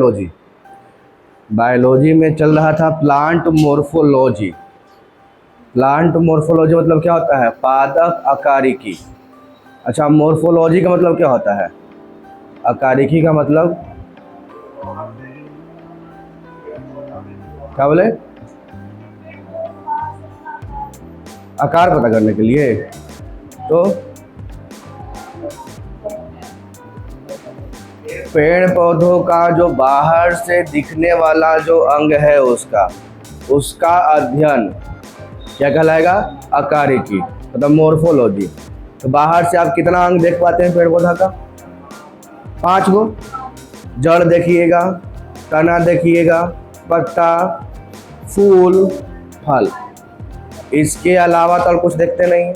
Biology. Biology में चल रहा था प्लांट मोर्फोलॉजी। प्लांट मोर्फोलॉजी मतलब क्या होता है? पादप आकारिकी। अच्छा, मोर्फोलॉजी का मतलब क्या होता है? आकारिकी का मतलब क्या बोले? आकार पता करने के लिए। तो पेड़ पौधों का जो बाहर से दिखने वाला जो अंग है उसका अध्ययन क्या कहलाएगा? आकारिकी, मतलब मोर्फोलॉजी। तो बाहर से आप कितना अंग देख पाते हैं पेड़ पौधा का? 5 गो। जड़ देखिएगा, तना देखिएगा, पत्ता, फूल, फल। इसके अलावा तो और कुछ देखते नहीं है।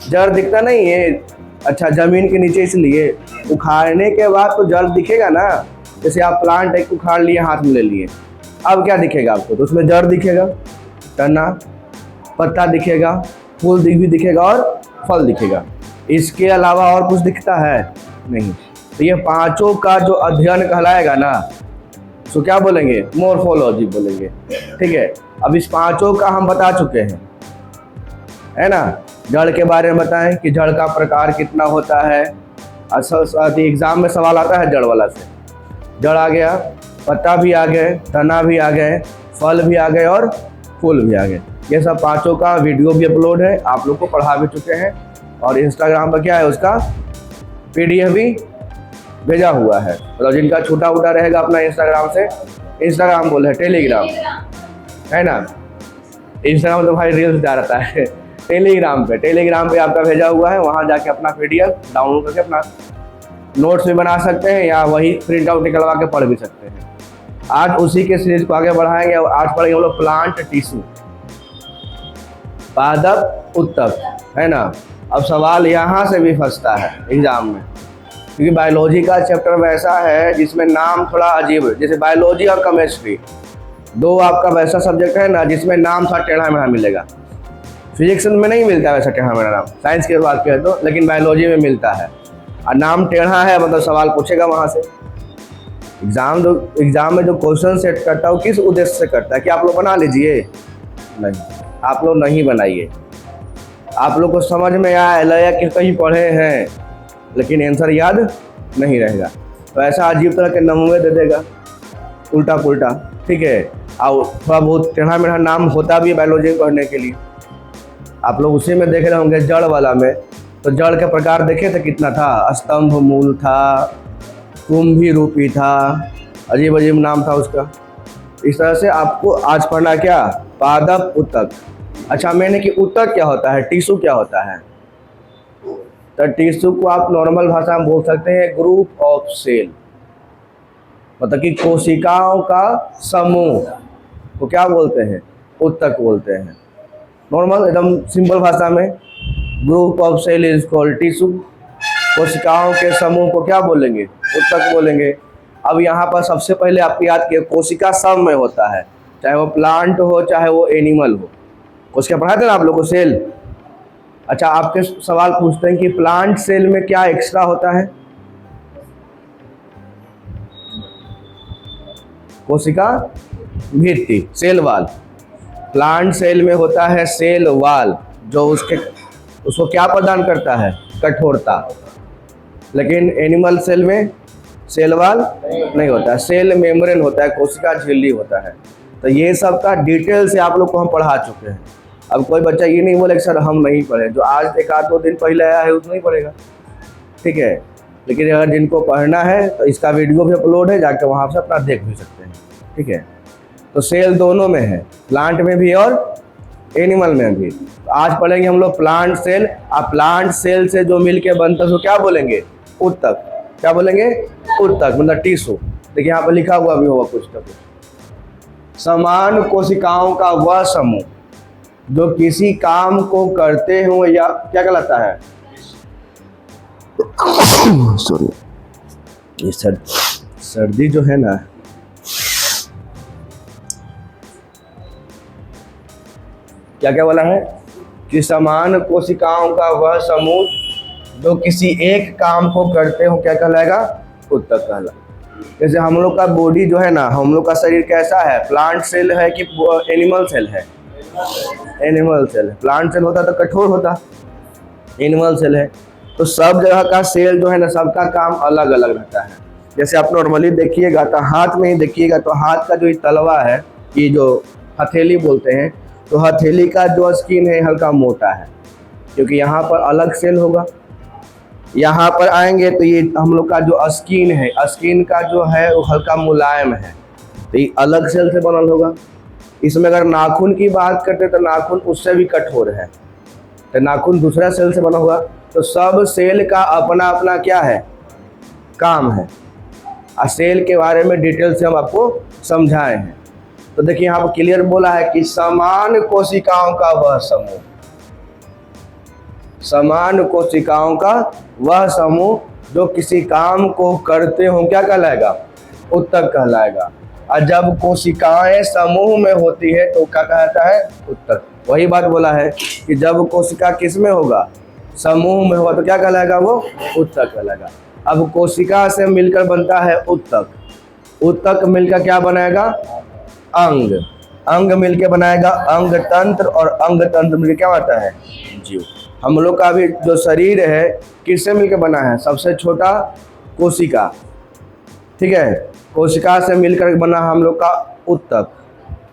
जड़ दिखता नहीं है। अच्छा, जमीन के नीचे इसलिए उखाड़ने के बाद तो जड़ दिखेगा ना। जैसे आप प्लांट एक उखाड़ लिए, हाथ में ले लिए, अब क्या दिखेगा आपको? तो उसमें जड़ दिखेगा, तना, पत्ता दिखेगा, फूल भी दिखेगा और फल दिखेगा। इसके अलावा और कुछ दिखता है? नहीं। तो ये पांचों का जो अध्ययन कहलाएगा ना, तो क्या बोलेंगे? मोर्फोलॉजी बोलेंगे। ठीक है। अब इस पांचों का हम बता चुके हैं, है ना। जड़ के बारे में बताएं कि जड़ का प्रकार कितना होता है। एग्जाम में सवाल आता है जड़ वाला से। जड़ आ गया, पत्ता भी आ गए, तना भी आ गए, फल भी आ गए और फूल भी आ गए। ये सब पांचों का वीडियो भी अपलोड है, आप लोग को पढ़ा भी चुके हैं। और इंस्टाग्राम पर क्या है, उसका PDF भी भेजा हुआ है। मतलब जिनका छूटा उटा रहेगा अपना इंस्टाग्राम से, इंस्टाग्राम बोल है टेलीग्राम, है ना। इंस्टाग्राम तो भाई रील्स जा रहता है। टेलीग्राम पे आपका भेजा हुआ है, वहाँ जाके अपना PDF डाउनलोड करके अपना नोट्स भी बना सकते हैं या वही प्रिंट आउट निकलवा के पढ़ भी सकते हैं। आज उसी के सीरीज को आगे बढ़ाएंगे। आज पढ़ेंगे हम लोग प्लांट टिश्यू, पादप उत्तक, है ना। अब सवाल यहाँ से भी फंसता है एग्जाम में, क्योंकि बायोलॉजी का चैप्टर वैसा है जिसमें नाम थोड़ा अजीब है। जैसे बायोलॉजी और केमिस्ट्री दो आपका वैसा सब्जेक्ट है ना जिसमें नाम थोड़ा टेढ़ा मेढ़ा मिलेगा। फिजिक्स में नहीं मिलता वैसा टेढ़ा मेढ़ा नाम, साइंस की बात करें तो, लेकिन बायोलॉजी में मिलता है। और नाम टेढ़ा है मतलब सवाल पूछेगा वहाँ से। एग्जाम में जो क्वेश्चन सेट करता है वो किस उद्देश्य से करता है कि आप लोग बना लीजिए? नहीं, आप लोग नहीं बनाइए। आप लोग को समझ में आया कि कहीं पढ़े हैं लेकिन आंसर याद नहीं रहेगा, तो ऐसा अजीब तरह के नमूने दे देगा, उल्टा पुल्टा। ठीक है। और थोड़ा बहुत टेढ़ा मेढ़ा नाम होता भी है बायोलॉजी पढ़ने के लिए। आप लोग उसी में देख रहे होंगे जड़ वाला में, तो जड़ के प्रकार देखे थे कितना था? स्तंभ मूल था, कुंभी रूपी था, अजीब अजीब नाम था उसका। इस तरह से आपको आज पढ़ना क्या? पादप उत्तक। अच्छा, मैंने कि उत्तक क्या होता है, टिश्यू क्या होता है? तो टिश्यू को आप नॉर्मल भाषा में बोल सकते हैं ग्रुप ऑफ सेल, मतलब कि कोशिकाओं का समूह को क्या बोलते हैं? उत्तक बोलते हैं। नॉर्मल एकदम सिंपल भाषा में group of cell is called tissue. कोशिकाओं के समूह को क्या बोलेंगे? उत्तक बोलेंगे। अब यहाँ पर सबसे पहले आप याद किए, कोशिका सब में होता है, चाहे वो प्लांट हो चाहे वो एनिमल हो। कोशिका पढ़ाते ना आप लोग को, सेल। अच्छा, आपके सवाल पूछते हैं कि प्लांट सेल में क्या एक्स्ट्रा होता है? कोशिका भित्ति, सेल वाल। प्लांट सेल में होता है सेल वाल, जो उसको क्या प्रदान करता है? कठोरता। लेकिन एनिमल सेल में सेल वाल नहीं होता है, सेल मेम्ब्रेन होता है, कोशिका झिल्ली होता है। तो ये सब का डिटेल से आप लोग को हम पढ़ा चुके हैं। अब कोई बच्चा ये नहीं बोले कि सर हम नहीं पढ़े, जो आज एक आध 2 दिन पहले आया है उतना ही पढ़ेगा। ठीक है। लेकिन अगर जिनको पढ़ना है तो इसका वीडियो भी अपलोड है, जाकर वहाँ से अपना देख भी सकते हैं। ठीक है। तो सेल दोनों में है, प्लांट में भी और एनिमल में भी। तो आज पढ़ेंगे हम लोग प्लांट सेल। आप प्लांट सेल से जो मिल के बनता है उसको क्या बोलेंगे? उत्तक। क्या बोलेंगे? उत्तक, मतलब टिश्यू। देखिए यहाँ पर लिखा हुआ भी होगा कुछ ना कुछ। समान कोशिकाओं का वह समूह जो किसी काम को करते हो या क्या कहलाता है? सॉरी, ये सर्दी जो है ना, क्या क्या बोला है कि समान कोशिकाओं का वह समूह जो किसी एक काम को करते हो क्या कहलाएगा? उत्तक कहलाएगा। जैसे हम लोग का बॉडी जो है ना, हम लोग का शरीर कैसा है, प्लांट सेल है कि एनिमल सेल है? एनिमल सेल है। प्लांट सेल होता तो कठोर होता, एनिमल सेल है। तो सब जगह का सेल जो है ना, सबका काम अलग अलग रहता है। जैसे आप नॉर्मली देखिएगा तो हाथ में ही देखिएगा तो हाथ का जो ये तलवा है, ये जो हथेली बोलते हैं, तो हथेली का जो स्किन है हल्का मोटा है, क्योंकि यहाँ पर अलग सेल होगा। यहाँ पर आएंगे तो ये हम लोग का जो स्किन है, स्किन का जो है वो हल्का मुलायम है, तो ये अलग सेल से बनल होगा। इसमें अगर नाखून की बात करते तो नाखून उससे भी कठोर है, तो नाखून दूसरा सेल से बना होगा। तो सब सेल का अपना अपना क्या है, काम है। और सेल के बारे में डिटेल से हम आपको समझाए हैं। तो देखिए यहाँ पर क्लियर बोला है कि समान कोशिकाओं का वह समूह, समान कोशिकाओं का वह समूह जो किसी काम को करते हो क्या कहलाएगा, उत्तक कहलाएगा। और जब कोशिकाएं समूह में होती है तो क्या कहता है, उत्तक। वही बात बोला है कि जब कोशिका किस में होगा, समूह में होगा, तो क्या कहलाएगा, वो उत्तक कहलाएगा। अब कोशिका से मिलकर बनता है उत्तक, उत्तक मिलकर क्या बनाएगा, अंग, अंग मिलकर बनाएगा अंग तंत्र, और अंग तंत्र मिलकर क्या होता है, जीव। हम लोग का भी जो शरीर है किससे मिलकर बना है, सबसे छोटा कोशिका, ठीक है, कोशिका से मिलकर बना हम लोग का उत्तक,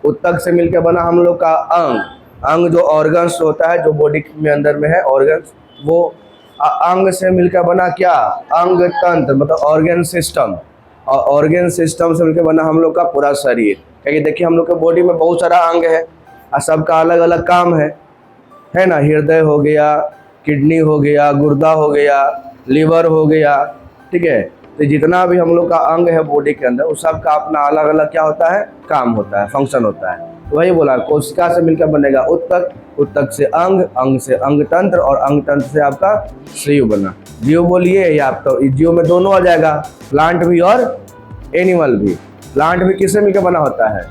उत्तक से मिलकर बना हम लोग का अंग, अंग जो ऑर्गन्स होता है जो बॉडी में अंदर में है ऑर्गन्स, वो अंग से मिलकर बना क्या, अंग तंत्र, मतलब ऑर्गन सिस्टम, और ऑर्गन सिस्टम से मिलकर बना हम लोग का पूरा शरीर। क्योंकि देखिए हम लोग के बॉडी में बहुत सारा अंग है और सबका अलग अलग काम है ना। हृदय हो गया, किडनी हो गया, गुर्दा हो गया, लीवर हो गया, ठीक है। तो जितना भी हम लोग का अंग है बॉडी के अंदर, उस सब का अपना अलग अलग क्या होता है, काम होता है, फंक्शन होता है। तो वही बोला, कोशिका से मिलकर बनेगा उत्तक, उत्तक से अंग, अंग से अंग तंत्र, और अंग तंत्र से आपका जीव बना। जीव बोलिए या आपका जीव में दोनों आ जाएगा, प्लांट भी और एनिमल भी। प्लांट भी किससे मिलकर बना होता है,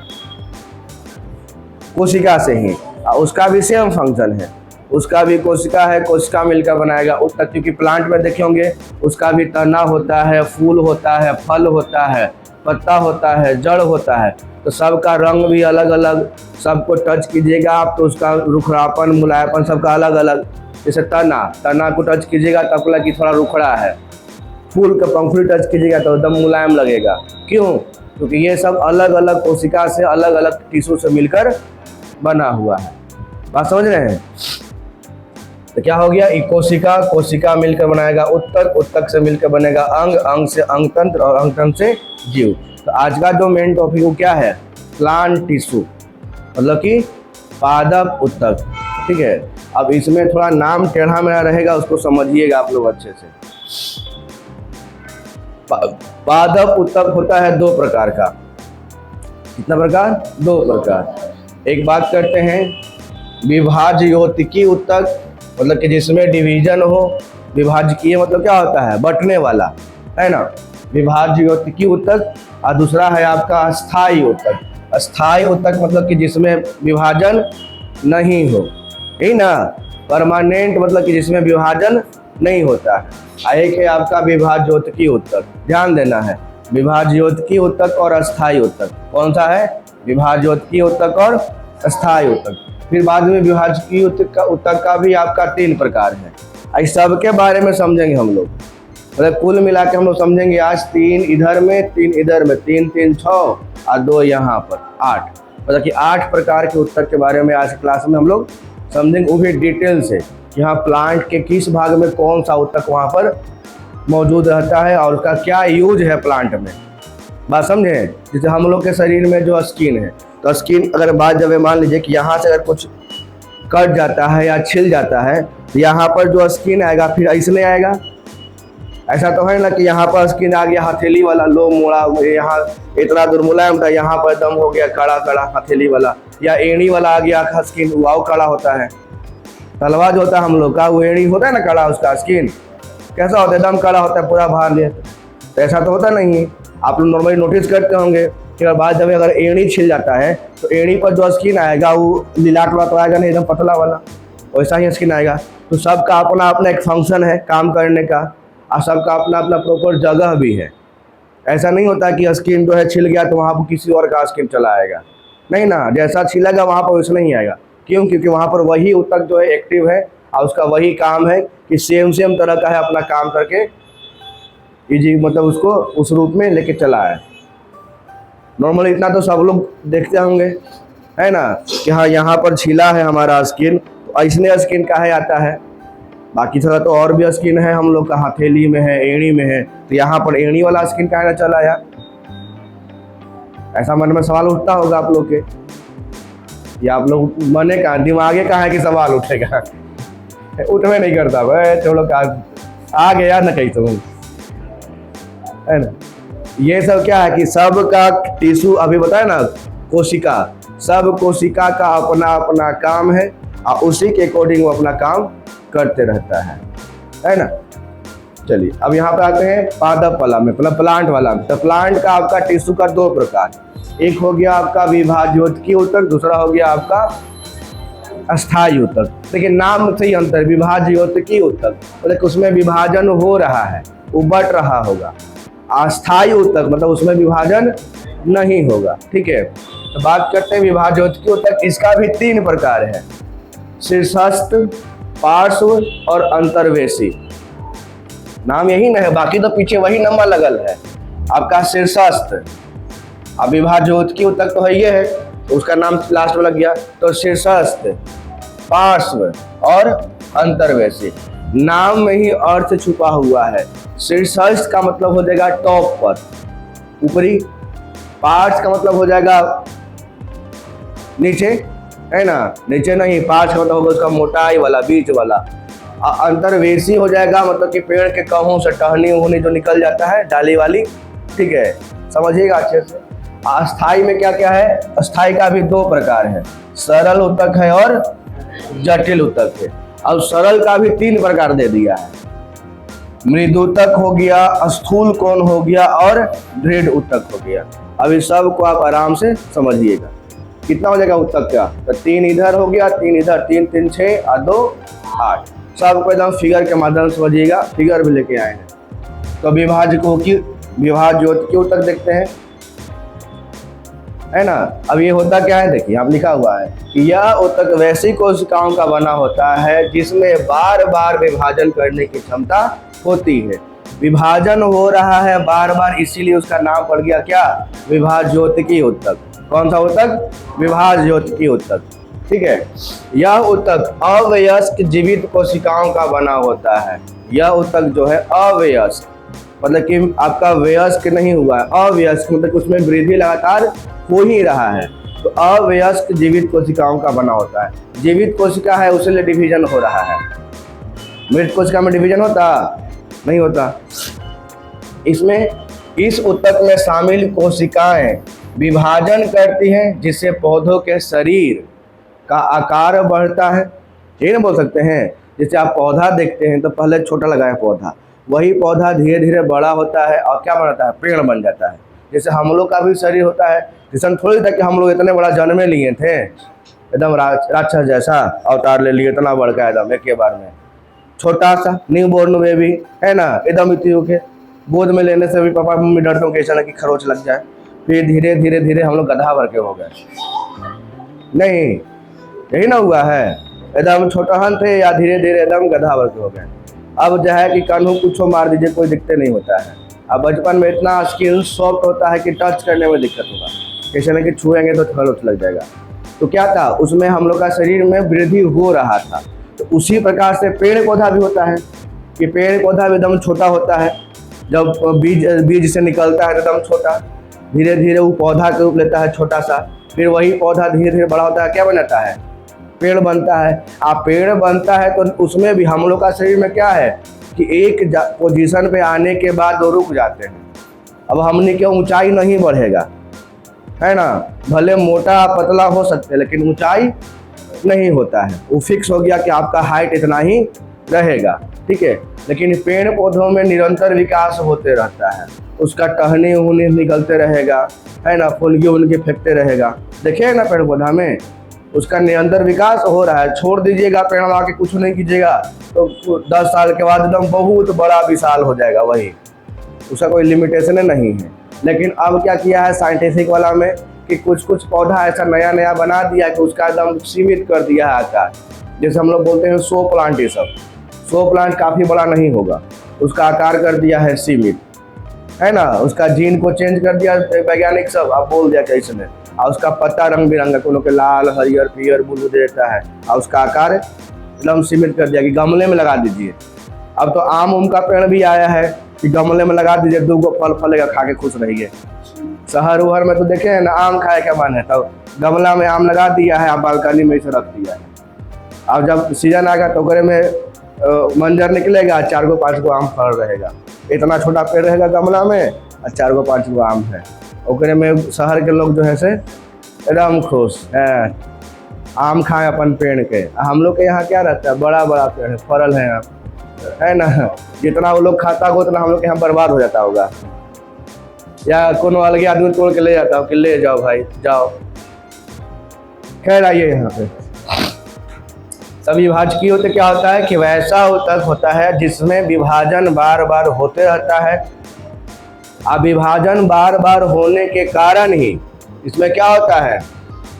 कोशिका से ही, उसका भी सेम फंक्शन है, उसका भी कोशिका है, कोशिका मिलकर बनाएगा उत्तक। क्योंकि प्लांट में देखे होंगे उसका भी तना होता है, फूल होता है, फल होता है, पत्ता होता है, जड़ होता है। तो सबका रंग भी अलग अलग, सबको टच कीजिएगा आप तो उसका रुखड़ापन, मुलायपन सबका अलग अलग। जैसे तना, तना को टच कीजिएगा तब लगा कि थोड़ा रुखड़ा है, फूल का पंखुड़ी टच कीजिएगा तो एकदम मुलायम लगेगा। क्यों, क्योंकि ये सब अलग अलग कोशिका से, अलग अलग टिश्यू से मिलकर बना हुआ है। बात समझ रहे हैं। तो क्या हो गया, कोशिका, कोशिका मिलकर बनाएगा उत्तक, उत्तक से मिलकर बनेगा अंग, अंग से अंग तंत्र, और अंग तंत्र से जीव। तो आज का जो मेन टॉपिक वो क्या है, प्लांट टिश्यू, मतलब कि पादप उत्तक, ठीक है। अब इसमें थोड़ा नाम टेढ़ा मेढ़ा रहेगा, उसको समझिएगा आप लोग अच्छे से। पादप उत्तक होता है दो प्रकार का। कितना प्रकार, दो प्रकार। एक बात करते हैं विभाज्योतिकी उत्तक, मतलब कि जिसमें डिवीजन हो। विभाजकीय मतलब क्या होता है, बंटने वाला, है ना, विभाज्योतिकी उत्तक। और दूसरा है आपका स्थायी उत्तक। स्थायी उत्तक मतलब कि जिसमें विभाजन नहीं हो, यही ना। परमानेंट मतलब कि जिसमें विभाजन नहीं होता है। एक है आपका विभाज्योतिकी उत्तक, ध्यान देना है, विभाज्योतिकी उत्तक और अस्थायी उत्तक। कौन सा है, विभाज्योतिकी उत्तक और अस्थायी उत्तक। फिर बाद में विभाज्योतिकी उत्तक का भी आपका 3 प्रकार है। इस सब के बारे में समझेंगे हम लोग, मतलब कुल मिला के हम लोग समझेंगे आज 3 इधर में, 3 इधर में, 3 3 6 और 2 यहाँ पर 8, मतलब कि 8 प्रकार के उत्तक के बारे में आज क्लास में हम लोग समझेंगे, वो भी डिटेल से। यहाँ प्लांट के किस भाग में कौन सा उत्तक वहाँ पर मौजूद रहता है और उसका क्या यूज है प्लांट में। बात समझे। जैसे हम लोग के शरीर में जो स्किन है, तो स्किन अगर बात जब मान लीजिए कि यहाँ से अगर कुछ कट जाता है या छिल जाता है, तो यहाँ पर जो स्किन आएगा फिर इसलिए आएगा। ऐसा तो है ना कि यहाँ पर स्किन आ गया हथेली वाला, लो मोड़ा, यहाँ इतना दूर मुलायम था, यहाँ पर दम हो गया कड़ा कड़ा हथेली वाला, या एड़ी वाला आ गया स्किन, वो कड़ा होता है। तलवा जो होता है हम लोग का, वो एड़ी होता है ना कड़ा, उसका स्किन कैसा होता है, एकदम कड़ा होता है, पूरा बाहर लिया। तो ऐसा तो होता नहीं है। आप लोग नॉर्मली नोटिस करते होंगे कि बाद जब अगर एड़ी छिल जाता है तो एड़ी पर जो स्किन आएगा वो लीलाट वाला तो आएगा नहीं, एकदम पतला वाला, वैसा ही स्किन आएगा। तो सबका अपना अपना एक फंक्शन है काम करने का, और सबका अपना अपना प्रॉपर जगह भी है। ऐसा नहीं होता कि स्किन जो है छिल गया तो वहाँ पर किसी और का स्किन चला आएगा, नहीं ना, जैसा छिलेगा वहाँ पर वैसा नहीं आएगा। क्यों? क्योंकि वहाँ पर वही ऊतक जो है एक्टिव है और उसका वही काम है कि सेम तरह का है, अपना काम करके इजी मतलब उसको उस रूप में लेके चला है। नॉर्मली इतना तो सब लोग देखते होंगे, है ना, कि हाँ यहाँ पर छिला है हमारा स्किन, तो ऐसने स्किन का है आता है। बाकी थोड़ा तो और भी स्किन है हम लोग का, हथेली में है, एड़ी में है, तो यहाँ पर एड़ी वाला स्किन का है ना चला यार। ऐसा मन में सवाल उठता होगा आप लोग के, या आप लोग मने का दिमागे का है कि सवाल उठेगा? उठवे नहीं करता भाई, चलो आ गया ना कहीं तुम, है ना। ये सब क्या है कि सब का टिश्यू अभी बताया ना, कोशिका, सब कोशिका का अपना अपना काम है और उसी के अकॉर्डिंग वो अपना काम करते रहता है ना। चलिए अब यहाँ पे आते हैं पादप वाला में, मतलब प्लांट वाला में। तो प्लांट का आपका टिश्यू का दो प्रकार, एक हो गया आपका विभाज्योतकी ऊतक, दूसरा हो गया आपका अस्थायी ऊतक। देखिए नाम से ही अंतर, विभाज्योतकी ऊतक मतलब उसमें विभाजन हो रहा है, उबट रहा होगा। अस्थायी ऊतक मतलब उसमें विभाजन नहीं होगा, ठीक है। तो बात करते हैं विभाज्योतकी ऊतक। इसका भी 3 प्रकार है, शीर्षस्थ, पार्श्व और अंतर्वेशी। नाम यही ना है, बाकी तो पीछे वही नंबर लगल है आपका शीर्षस्थ। अब विभाज्योतकी ऊतक तो है ये है, तो उसका नाम लास्ट में लग गया। तो शीर्षस्थ, पार्श्व और अंतर्वेशी, नाम में ही अर्थ छुपा हुआ है। शीर्षस्थ का मतलब हो जाएगा टॉप पर, ऊपरी। पार्श्व का मतलब हो जाएगा नीचे, है ना, नीचे नहीं, पार्श्व का मतलब होगा उसका मोटाई वाला, बीच वाला। अंतर्वेशी हो जाएगा मतलब कि पेड़ के कहूँ से टहनी उहनी जो निकल जाता है, डाली वाली, ठीक है, समझिएगा अच्छे से। अस्थाई में क्या क्या है? अस्थाई का भी 2 प्रकार है, सरल ऊतक है और जटिल ऊतक है। अब सरल का भी 3 प्रकार दे दिया है, मृदूतक हो गया, स्थूल कोण हो गया और दृढ़ ऊतक हो गया। अब इस सब को आप आराम से समझिएगा। कितना हो जाएगा ऊतक का? तो 3 इधर हो गया, 3 इधर, 3 3 6 और 2 8। सबको एकदम फिगर के माध्यम से समझिएगा, फिगर भी लेके आए हैं। तो विभाज्योतकी ऊतक देखते हैं, है ना। अब ये होता क्या है, देखिए यहाँ लिखा हुआ है कि यह ऊतक वैसी कोशिकाओं का बना होता है जिसमें बार बार विभाजन करने की क्षमता होती है। विभाजन हो रहा है बार बार, इसीलिए उसका नाम पड़ गया क्या? विभाज्योतकी ऊतक। कौन सा ऊतक? विभाज्योतकी ऊतक, ठीक है। यह ऊतक अवयस्क जीवित कोशिकाओं का बना होता है। यह ऊतक जो है अवयस्क मतलब कि आपका वयस्क नहीं हुआ है, अवयस्क मतलब उसमें वृद्धि लगातार हो ही रहा है। तो अवयस्क जीवित कोशिकाओं का बना होता है। जीवित कोशिका है उसके लिए डिवीजन हो रहा है, मृत कोशिका में डिवीजन होता नहीं होता। इसमें इस ऊतक में शामिल कोशिकाएं विभाजन करती हैं जिससे पौधों के शरीर का आकार बढ़ता है। ये ना बोल सकते हैं, जैसे आप पौधा देखते हैं तो पहले छोटा लगा है पौधा, वही पौधा धीरे धीरे बड़ा होता है और क्या बनता है? पेड़ बन जाता है। जैसे हम लोग का भी शरीर होता है, जैसे थोड़ी था कि हम लोग इतने बड़ा जन्मे लिए थे, एकदम राक्षस जैसा अवतार ले लिए, इतना बड़का एकदम एक बार में। छोटा सा न्यू बोर्न बेबी, है ना, एकदम इतनी के गोद में लेने से भी पापा मम्मी डरते हो कैसा ना कि खरोच लग जाए। फिर धीरे धीरे धीरे हम लोग गधा भर के हो गए, नहीं यही ना हुआ है? एकदम छोटा हन थे या धीरे धीरे एकदम गधा भर के हो गए। अब जो है कि कानू कुछ मार दीजिए कोई दिक्कत नहीं होता है। अब बचपन में इतना स्किन सॉफ्ट होता है कि टच करने में दिक्कत होगा, कैसे ना कि छुएंगे तो खरोच लग जाएगा। तो क्या था, उसमें हम लोग का शरीर में वृद्धि हो रहा था। तो उसी प्रकार से पेड़ पौधा भी होता है कि पेड़ पौधा भी एकदम छोटा होता है। जब बीज से निकलता है तो एकदम छोटा, धीरे धीरे वो पौधा के रूप लेता है छोटा सा, फिर वही पौधा धीरे धीरे बड़ा होता है, क्या बनाता है? पेड़ बनता है। आप पेड़ बनता है तो उसमें भी हम लोग का शरीर में क्या है कि एक पोजीशन पे आने के बाद वो रुक जाते हैं। अब हमने क्या ऊंचाई नहीं बढ़ेगा, है ना, भले मोटा पतला हो सकते हैं लेकिन ऊंचाई नहीं होता है। वो फिक्स हो गया कि आपका हाइट इतना ही रहेगा, ठीक है। लेकिन पेड़ पौधों में निरंतर विकास होते रहता है, उसका टहनी उहनी निकलते रहेगा, है ना, फुलगी उनकी फेंकते रहेगा। देखिए ना पेड़ पौधा में उसका निरंतर विकास हो रहा है। छोड़ दीजिएगा पेड़ लगा के कुछ नहीं कीजिएगा तो 10 साल के बाद एकदम बहुत बड़ा विशाल हो जाएगा, वही उसका कोई लिमिटेशन नहीं है। लेकिन अब क्या किया है साइंटिफिक वाला में कि कुछ कुछ पौधा ऐसा नया नया बना दिया कि उसका एकदम सीमित कर दिया है आकार। जैसे हम लोग बोलते हैं शो प्लांट, ये सब शो प्लांट काफ़ी बड़ा नहीं होगा, उसका आकार कर दिया है सीमित, है ना। उसका जीन को चेंज कर दिया वैज्ञानिक सब, अब बोल दिया कैसे ने, और उसका पत्ता रंग बिरंगा, कोनो के लाल हरियर पीयर ब्लू देता है, और उसका आकार एकदम सीमित कर दिया कि गमले में लगा दीजिए। अब तो आम का पेड़ भी आया है कि गमले में लगा दीजिए, 2 गो फल फलेगा, खा के खुश रहिए। शहर उहर में तो देखे हैं ना, आम खाए क्या मन है, तो गमला में आम लगा दिया है, आप बालकनी में इसे रख दिया है। अब जब सीजन आएगा तो ओकरे में मंजर निकलेगा, 4 गो 5 गो आम फल रहेगा। इतना छोटा पेड़ रहेगा गमला में और 4 गो 5 गो आम है, ओकरे में शहर के लोग जो है से एकदम खुश है, आम खाएं अपन पेड़ के। हम लोग के यहाँ क्या रहता है, बड़ा बड़ा पेड़ है, फरल है ना, जितना वो लोग खाता होगा उतना हम लोग के यहाँ बर्बाद हो जाता होगा, या कोनो अलग आदमी तोड़ के ले जाता हो कि ले जाओ भाई जाओ। खैर आइए यहाँ पे, सब विभाजकीय होते क्या होता है कि वैसा उत्तक होता है जिसमें विभाजन बार बार होते रहता है। अब विभाजन बार बार होने के कारण ही इसमें क्या होता है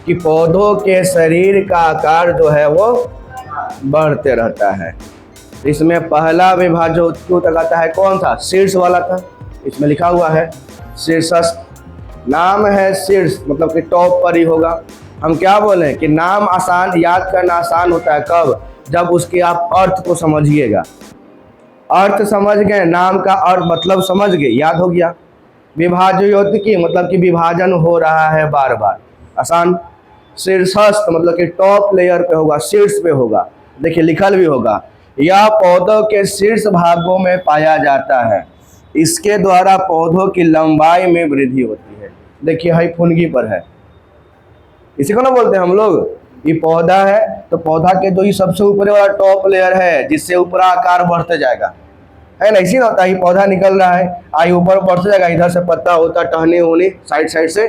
कि पौधों के शरीर का आकार जो है वो बढ़ते रहता है। इसमें पहला विभाजन उत्तक आता है कौन सा, शीर्ष वाला था, इसमें लिखा हुआ है शीर्षस्थ। नाम है शीर्ष मतलब कि टॉप पर ही होगा। हम क्या बोलें कि नाम आसान, याद करना आसान होता है कब, जब उसके आप अर्थ को समझिएगा। अर्थ समझ गए, नाम का अर्थ मतलब समझ गए, याद हो गया। विभाजयोतिकी मतलब कि विभाजन हो रहा है बार बार, आसान। शीर्षस्थ मतलब कि टॉप लेयर पे होगा, शीर्ष पे होगा, देखिए लिखल भी होगा, यह पौधों के शीर्ष भागों में पाया जाता है, इसके द्वारा पौधों की लंबाई में वृद्धि होती है। देखिए हाई फुनगी पर है, इसी को ना बोलते हैं हम लोग। ये पौधा है तो पौधा के जो ये सबसे ऊपर वाला टॉप लेयर है जिससे ऊपर आकार बढ़ते जाएगा, है ना, इसी ना होता है। ये पौधा निकल रहा है, आई ऊपर बढ़ते जाएगा, इधर से पत्ता होता, टहनी होनी साइड साइड से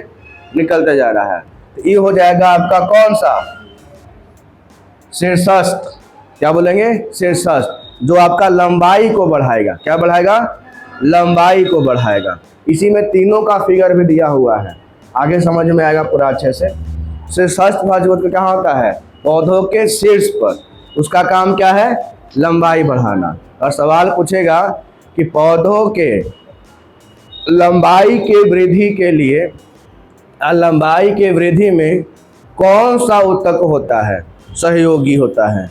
निकलते जा रहा है, तो ये हो जाएगा आपका कौन सा, शीर्षस्थ। क्या बोलेंगे, शीर्षस्थ, जो आपका लंबाई को बढ़ाएगा। क्या बढ़ाएगा, लंबाई को बढ़ाएगा। इसी में तीनों का फिगर भी दिया हुआ है, आगे समझ में आएगा पूरा अच्छे से। शीर्षस्थ भाजवत क्या होता है, पौधों के शीर्ष पर, उसका काम क्या है, लंबाई बढ़ाना। और सवाल पूछेगा कि पौधों के लंबाई के वृद्धि के लिए, लंबाई के वृद्धि में कौन सा उत्तक होता है, सहयोगी होता है,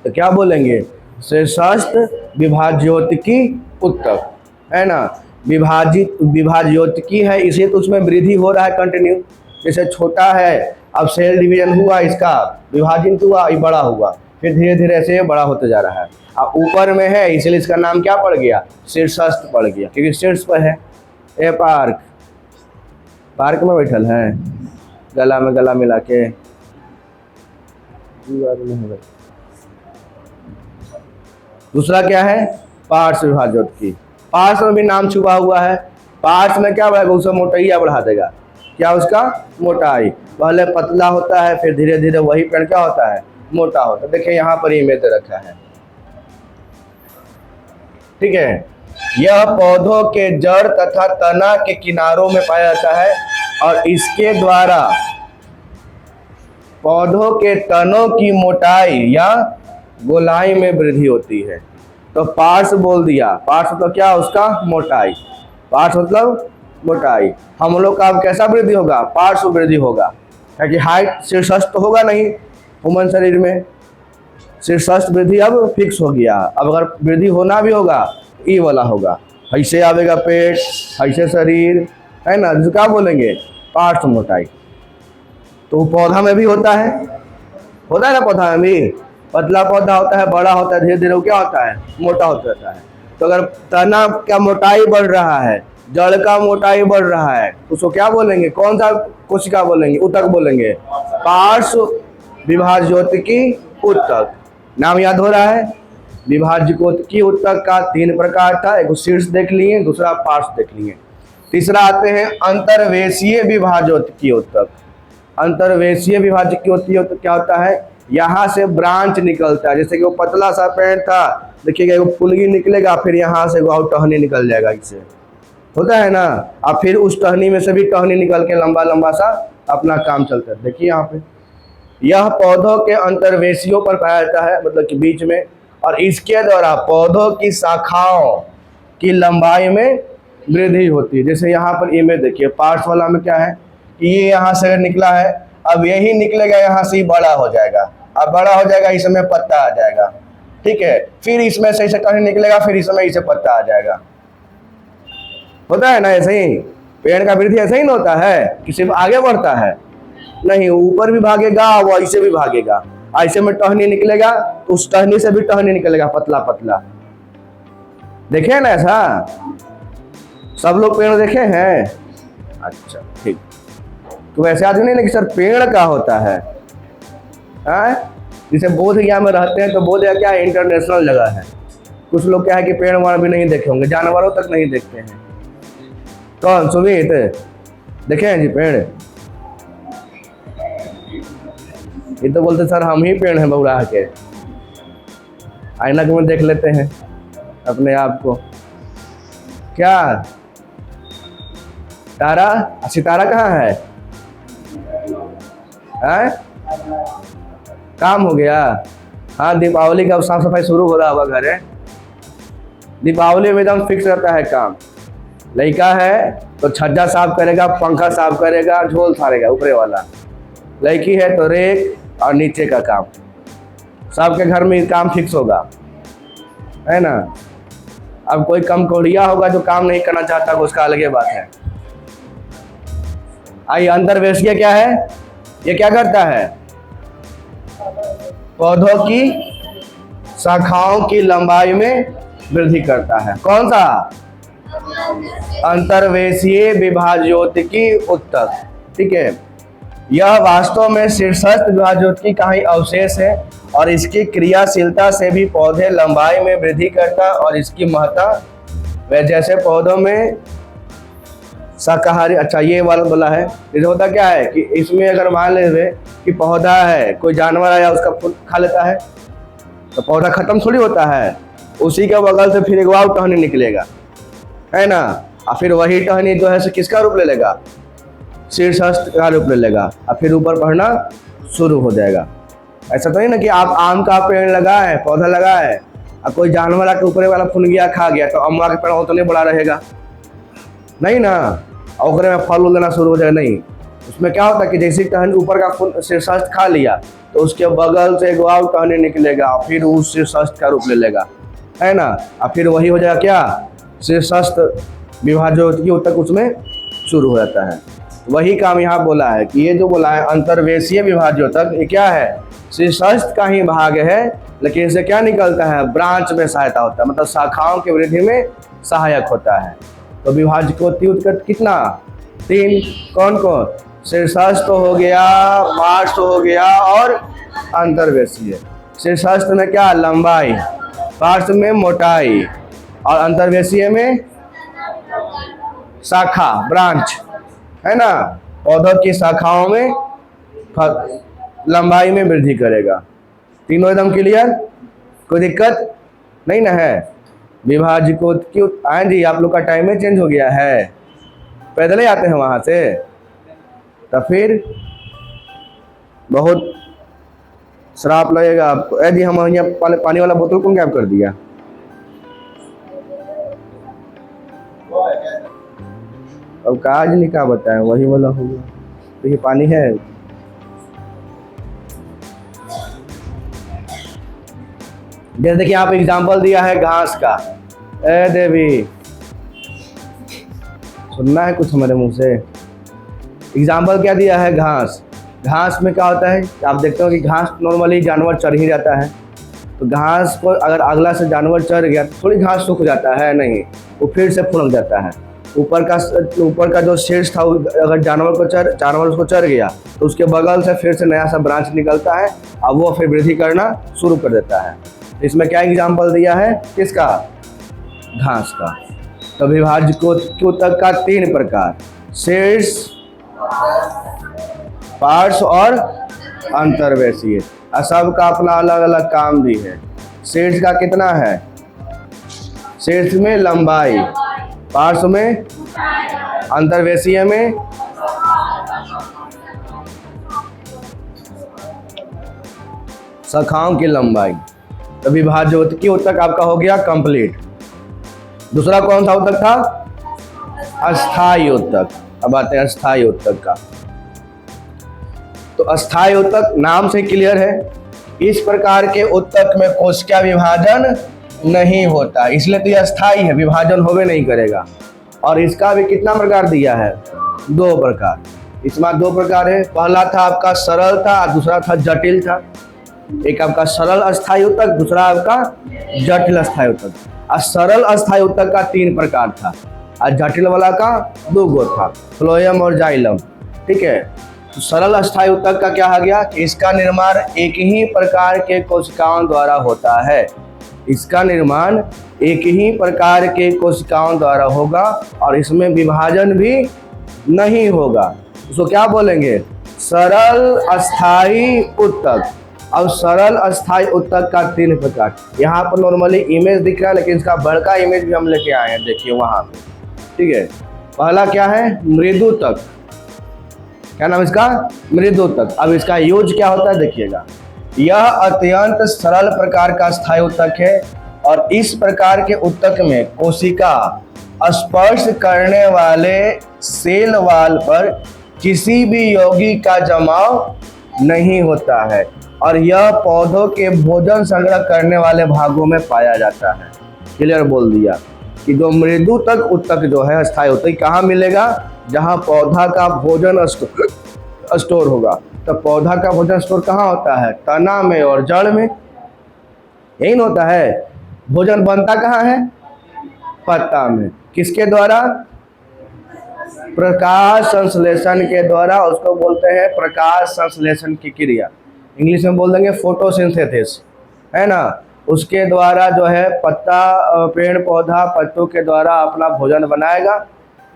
तो क्या बोलेंगे, शीर्षस्थ विभाज्योतिकी उत्तक, है ना। विभाज्योतिकी है, इसे तो उसमें वृद्धि हो रहा है कंटिन्यू। जैसे छोटा है, अब सेल डिवीजन हुआ, इसका विभाजन हुआ, ये बड़ा हुआ, फिर धीरे धीरे ऐसे बड़ा होते जा रहा है। अब ऊपर में है इसलिए इसका नाम क्या पड़ गया, शीर्षस्थ पड़ गया, क्योंकि शीर्ष पर है। ए पार्क, पार्क में बैठल है, गला में गला मिला के, दूसरा क्या है, पार्श्व विभाज्योतिकी। पार्श्व में भी नाम छुपा हुआ है। पार्श्व में क्या बढ़ेगा, उसका मोटाइया बढ़ा देगा, क्या उसका मोटाई, पहले पतला होता है फिर धीरे धीरे वही पेड़ क्या होता है, मोटा होता है। देखिए यहाँ पर इमेज रखा है, ठीक है। यह पौधों के जड़ तथा तना के किनारों में पाया जाता है और इसके द्वारा पौधों के तनों की मोटाई या गोलाई में वृद्धि होती है। तो पार्श्व बोल दिया, पार्श्व तो क्या, उसका मोटाई, पार्श्व मतलब मोटाई। हम लोग का अब कैसा वृद्धि होगा, पार्श्व वृद्धि होगा, क्योंकि हाइट शीर्षस्थ तो होगा नहीं ह्यूमन शरीर में, शीर्षस्थ वृद्धि अब फिक्स हो गया। अब अगर वृद्धि होना भी होगा ई वाला होगा, ऐसे आवेगा पेट, ऐसे शरीर, है ना, जिसको क्या बोलेंगे, पार्श्व मोटाई। तो पौधा में भी होता है ना, पौधा में भी पतला पौधा होता है, बड़ा होता है, धीरे धीरे वो क्या होता है, मोटा होता रहता है। तो अगर तना का मोटाई बढ़ रहा है, जड़ का मोटाई बढ़ रहा है, उसको क्या बोलेंगे, कौन सा कोशिका बोलेंगे, उत्तक बोलेंगे, पार्श्व विभाज्योतिकी उत्तक। नाम याद हो रहा है। विभाज्योतिकी उत्तक का 3 प्रकार था, एक शीर्ष देख लिए, दूसरा पार्श्व देख लिए, तीसरा आते हैं अंतर्वेशीय विभाज्योतिकी उत्तक। अंतर्वेशीय विभाज्योतिकी उत्तक क्या होता है, यहाँ से ब्रांच निकलता है, जैसे कि वो पतला सा पेड़ था, देखिएगा एगो फुलगी निकलेगा, फिर यहाँ से एगो और टहनी निकल जाएगा, इससे होता है ना। अब फिर उस टहनी में से भी टहनी निकल के लंबा लंबा सा अपना काम चलता है। देखिए यहाँ पे यह पौधों के अंतर्वेशियों पर पाया जाता है, मतलब कि बीच में, और इसके द्वारा पौधों की शाखाओं की लंबाई में वृद्धि होती है। जैसे यहाँ पर इमेज देखिए, पार्ट्स वाला में क्या है कि ये यहाँ से निकला है, अब यही निकलेगा यहाँ से ही बड़ा हो जाएगा, अब बड़ा हो जाएगा, इसमें पत्ता आ जाएगा, ठीक है। फिर इसमें से इसे टहनी निकलेगा, फिर इसमें इसे पत्ता आ जाएगा, होता है ना। ऐसे ही पेड़ का वृद्धि ऐसे ही ना होता है कि सिर्फ आगे बढ़ता है, नहीं, ऊपर भी भागेगा, वो ऐसे भी भागेगा। ऐसे में टहनी निकलेगा तो उस टहनी से भी टहनी निकलेगा पतला पतला, देखे ना ऐसा? सब लोग पेड़ देखे हैं? अच्छा ठीक। तो वैसे आदमी नहीं लेकिन सर पेड़ का होता है, जैसे बोध गया में रहते हैं तो बोध गया क्या इंटरनेशनल जगह है। कुछ लोग क्या है कि पेड़ वहां भी नहीं देखे होंगे, जानवरों तक नहीं देखते हैं। कौन सुमित देखे हैं जी पेड़? ये तो बोलते सर हम ही पेड़ हैं बौराह के, आईना में देख लेते हैं अपने आप को। क्या तारा सितारा कहाँ है? काम हो गया? हाँ, दीपावली का साफ सफाई शुरू हो रहा होगा घर है। दीपावली में एकदम फिक्स रहता है काम। लड़का है तो छज्जा साफ करेगा, पंखा साफ करेगा, झोल सारेगा ऊपरे वाला। लड़की है तो रेक और नीचे का काम। सबके घर में काम फिक्स होगा, है ना। अब कोई कम कोढ़िया होगा जो काम नहीं करना चाहता, उसका अलग बात है। आइए, अंतर्वेशीय क्या है? ये क्या करता है? पौधों की शाखाओं की लंबाई में वृद्धि करता है। कौन सा? अंतर्वेशीय विभाज्योतिकी उत्तक, ठीक है। यह वास्तव में शीर्षस्थ विभाज्योतिकी का ही अवशेष है और इसकी क्रियाशीलता से भी पौधे लंबाई में वृद्धि करता और इसकी महत्ता वह जैसे पौधों में शाकाहारी। अच्छा, ये वाला बोला है, जैसे होता क्या है कि इसमें अगर मान ले कि पौधा है, कोई जानवर आया उसका फूल खा लेता है तो पौधा खत्म थोड़ी होता है, उसी के बगल से फिर एक और टहनी निकलेगा, है ना। और फिर वही टहनी जो है किसका रूप ले लेगा? शीर्षस्थ का रूप ले लेगा और फिर ऊपर बढ़ना शुरू हो जाएगा। ऐसा तो नहीं ना कि आप आम का पेड़ लगाए, पौधा लगाए और कोई जानवर आके ऊपर वाला फुनगिया खा गया तो अमवा के पेड़ उतने बड़ा रहेगा नहीं ना, और में फल लेना शुरू हो जाएगा। नहीं, उसमें क्या होता है कि जैसे टहनी ऊपर का शीर्षस्थ खा लिया तो उसके बगल से एक और टहनी निकलेगा, फिर उस शीर्षस्थ का रूप ले लेगा, है ना। और फिर वही हो जाएगा क्या? शीर्षस्थ विभाज्योतिकी उत्तक उसमें शुरू हो जाता है। वही काम यहाँ बोला है कि ये जो बोला है अंतर्वेशीय विभाज्योतक, ये क्या है? शीर्षस्थ का ही भाग है, लेकिन इससे क्या निकलता है? ब्रांच में सहायता होता है, मतलब शाखाओं की वृद्धि में सहायक होता है। तो विभाज्योतिकी उत्तक कितना? 3। कौन कौन? शीर्षस्थ हो गया, पार्श्व हो गया और अंतर्वेशीय। शीर्षस्थ में क्या? लंबाई, पार्श्व में मोटाई और अंतर्वेशीय में शाखा, ब्रांच, है ना। पौधों की शाखाओं में लंबाई में वृद्धि करेगा। तीनों एकदम क्लियर? कोई दिक्कत नहीं ना है? विभाज्योतिकी हाँ जी, आप लोग का टाइम में चेंज हो गया है, पैदल ही आते हैं वहाँ से, तो फिर बहुत श्राप लगेगा आपको। जी, हम यहाँ पानी वाला बोतल कौन गायब कर दिया? अब काज नहीं क्या बताएं, वही वाला होगा। तो ये पानी है। जैसे देखिए आप एग्जांपल दिया है घास का। ए देवी, सुनना है कुछ हमारे मुंह से? एग्जाम्पल क्या दिया है? घास। घास में क्या होता है? आप देखते हो कि घास नॉर्मली जानवर चढ़ ही जाता है, तो घास को अगर अगला से जानवर चढ़ गया तो थोड़ी घास सूख जाता है, नहीं, वो फिर से फुलक जाता है। ऊपर का जो शीर्ष था अगर जानवर उसको चढ़ गया तो उसके बगल से फिर से नया सा ब्रांच निकलता है, अब वो फिर वृद्धि करना शुरू कर देता है। इसमें क्या एग्जाम्पल दिया है? किसका? घास का। तो विभाज्योतिकी उत्तक का 3 प्रकार, शीर्ष, पार्श्व और अंतर्वेशीय। सबका अपना अलग अलग काम भी है। शीर्ष का कितना है, शीर्ष में लंबाई, पार्श्व में, अंतर्वेशीय में, शाखाओं की लंबाई। तो विभाज्योतकी उत्तक आपका हो गया कंप्लीट। दूसरा कौन सा उत्तक था, अस्थायी उत्तक। अब आते हैं अस्थायी उत्तक का। तो अस्थायी उत्तक नाम से क्लियर है, इस प्रकार के उत्तक में कोशिका विभाजन नहीं होता, इसलिए तो ये अस्थायी है, विभाजन होवे नहीं करेगा। और इसका भी कितना प्रकार दिया है, 2 प्रकार। इसमें 2 प्रकार है, पहला था आपका सरल था, दूसरा था जटिल था। एक आपका सरल अस्थायी उत्तक, दूसरा आपका जटिल अस्थायी उत्तक। और सरल अस्थायी उत्तक का 3 प्रकार था और जटिल वाला का 2 गो था, फ्लोएम और जाइलम। ठीक है, तो सरल अस्थायी उत्तक का क्या आ गया कि इसका निर्माण एक ही प्रकार के कोशिकाओं द्वारा होता है। इसका निर्माण एक ही प्रकार के कोशिकाओं द्वारा होगा और इसमें विभाजन भी नहीं होगा। उसको क्या बोलेंगे, सरल अस्थायी उत्तक। और सरल अस्थायी उत्तक का 3 प्रकार। यहाँ पर नॉर्मली इमेज दिख रहा है, लेकिन इसका बड़का इमेज भी हम लेके आए हैं, देखिए वहाँ पे। ठीक है, पहला क्या है, मृदुतक। क्या नाम इसका, मृदुतक। अब इसका यूज क्या होता है देखिएगा, यह अत्यंत सरल प्रकार का अस्थायी उत्तक है और इस प्रकार के उत्तक में कोशिका स्पर्श करने वाले सेल वाल पर किसी भी यौगिक का जमाव नहीं होता है और यह पौधों के भोजन संग्रह करने वाले भागों में पाया जाता है। क्लियर बोल दिया कि जो मृदुतक उत्तक जो है अस्थायी उत्तक कहाँ मिलेगा, जहाँ पौधा का भोजन स्टोर होगा। तो पौधा का भोजन स्टोर कहाँ होता है, तना में और जड़ में, यही न होता है। भोजन बनता कहाँ है, पत्ता में। किसके द्वारा, प्रकाश संश्लेषण के द्वारा, उसको बोलते हैं प्रकाश संश्लेषण की क्रिया, इंग्लिश में बोल देंगे फोटोसिंथेसिस, है ना। उसके द्वारा जो है पत्ता, पेड़ पौधा पत्तों के द्वारा अपना भोजन बनाएगा,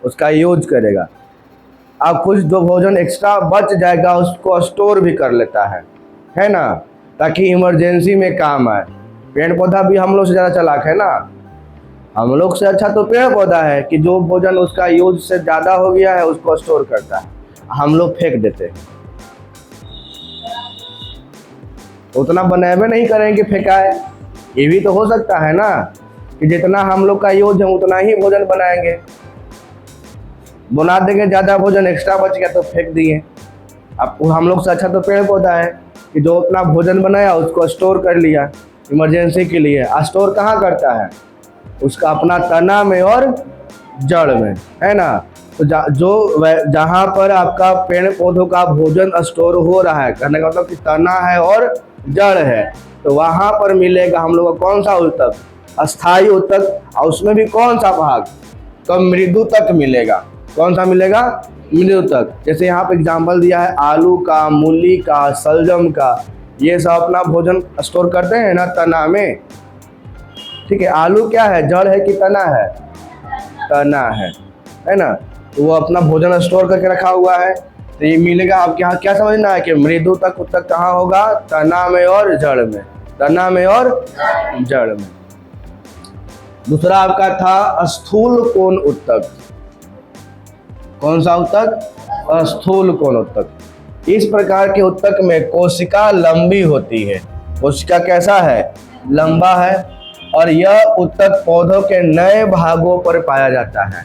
उसका यूज करेगा। अब कुछ जो भोजन एक्स्ट्रा बच जाएगा उसको स्टोर भी कर लेता है ना, ताकि इमरजेंसी में काम आए। पेड़ पौधा भी हम लोग से ज़्यादा चालाक है ना, हम लोग से अच्छा तो पेड़ पौधा है कि जो भोजन उसका यूज से ज़्यादा हो गया है उसको स्टोर करता है, हम लोग फेंक देते हैं। उतना बनाए नहीं करेंगे फेंकाए, ये भी तो हो सकता है ना कि जितना हम लोग का यूज है उतना ही भोजन बनाएंगे, बना देंगे, ज़्यादा भोजन एक्स्ट्रा बच गया तो फेंक दिए। अब हम लोग से अच्छा तो पेड़ पौधा है कि जो अपना भोजन बनाया उसको स्टोर कर लिया इमरजेंसी के लिए। स्टोर कहाँ करता है, उसका अपना तना में और जड़ में, है ना। तो जहाँ पर आपका पेड़ पौधों का भोजन स्टोर हो रहा है, कहने का मतलब कि तना है और जड़ है, तो वहाँ पर मिलेगा हम लोग का कौन सा उत्तक, अस्थायी उत्तक। और उसमें भी कौन सा भाग, तो मृदुतक मिलेगा। कौन सा मिलेगा, मृदुतक। जैसे यहाँ पे एग्जाम्पल दिया है आलू का, मूली का, सलजम का, ये सब अपना भोजन स्टोर करते हैं ना तना में। ठीक है, आलू क्या है, जड़ है कि तना है, तना है ना। तो वो अपना भोजन स्टोर करके रखा हुआ है, तो ये मिलेगा। आपके यहाँ क्या समझना है कि मृदुतक उत्तक कहाँ होगा, तना में और जड़ में, तना में और जड़ में। दूसरा आपका था स्थूल कोण उत्तक। कौन सा उत्तक, स्थूल कोण उत्तक। इस प्रकार के उत्तक में कोशिका लंबी होती है, कोशिका कैसा है, लंबा है, और यह उत्तक पौधों के नए भागों पर पाया जाता है।